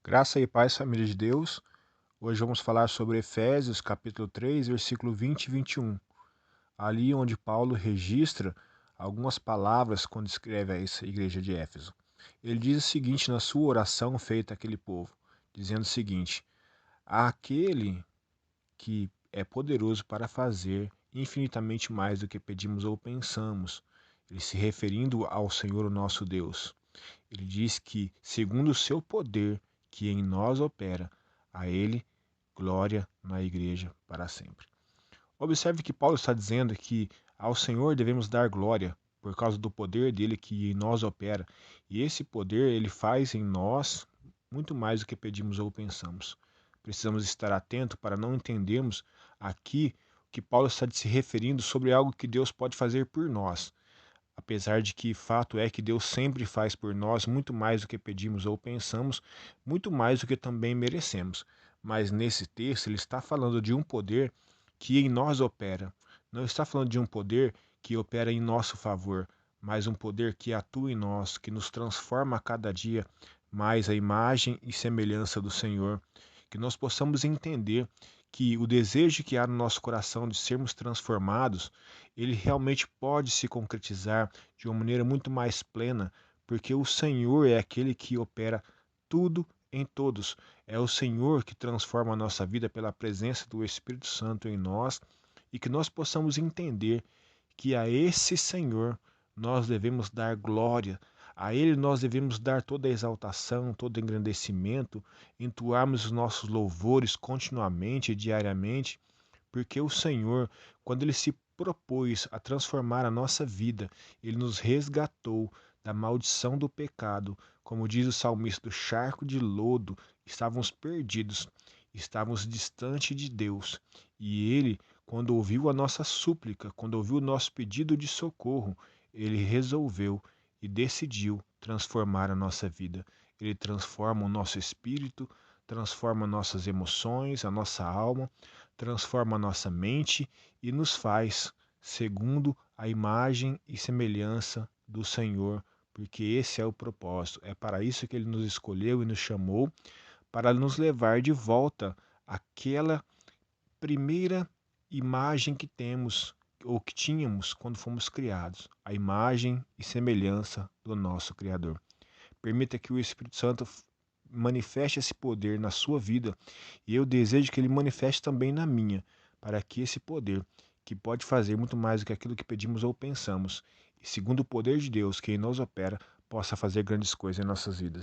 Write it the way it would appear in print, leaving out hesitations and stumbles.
Graça e paz, família de Deus. Hoje vamos falar sobre Efésios, capítulo 3, versículo 20 e 21. Ali onde Paulo registra algumas palavras quando escreve a essa igreja de Éfeso. Ele diz o seguinte na sua oração feita àquele povo, dizendo o seguinte: Aquele que é poderoso para fazer infinitamente mais do que pedimos ou pensamos. Ele se referindo ao Senhor o nosso Deus. Ele diz que, segundo o seu poder que em nós opera, a Ele glória na Igreja para sempre. Observe que Paulo está dizendo que ao Senhor devemos dar glória por causa do poder dele que em nós opera. E esse poder ele faz em nós muito mais do que pedimos ou pensamos. Precisamos estar atentos para não entendermos aqui que Paulo está se referindo sobre algo que Deus pode fazer por nós. Apesar de que fato é que Deus sempre faz por nós muito mais do que pedimos ou pensamos, muito mais do que também merecemos. Mas nesse texto ele está falando de um poder que em nós opera. Não está falando de um poder que opera em nosso favor, mas um poder que atua em nós, que nos transforma a cada dia mais a imagem e semelhança do Senhor. Que nós possamos entender que o desejo que há no nosso coração de sermos transformados, ele realmente pode se concretizar de uma maneira muito mais plena, porque o Senhor é aquele que opera tudo em todos. É o Senhor que transforma a nossa vida pela presença do Espírito Santo em nós e que nós possamos entender que a esse Senhor nós devemos dar glória, a Ele nós devemos dar toda a exaltação, todo o engrandecimento, entoarmos os nossos louvores continuamente e diariamente, porque o Senhor, quando Ele se propôs a transformar a nossa vida, Ele nos resgatou da maldição do pecado, como diz o salmista, do charco de lodo, estávamos perdidos, estávamos distante de Deus, e Ele, quando ouviu a nossa súplica, quando ouviu o nosso pedido de socorro, Ele resolveu e decidiu transformar a nossa vida. Ele transforma o nosso espírito, transforma nossas emoções, a nossa alma, transforma a nossa mente e nos faz segundo a imagem e semelhança do Senhor, porque esse é o propósito. É para isso que Ele nos escolheu e nos chamou, para nos levar de volta àquela primeira imagem que temos ou que tínhamos quando fomos criados, a imagem e semelhança do nosso Criador. Permita que o Espírito Santo manifeste esse poder na sua vida e eu desejo que ele manifeste também na minha, para que esse poder, que pode fazer muito mais do que aquilo que pedimos ou pensamos, e segundo o poder de Deus que em nós opera, possa fazer grandes coisas em nossas vidas.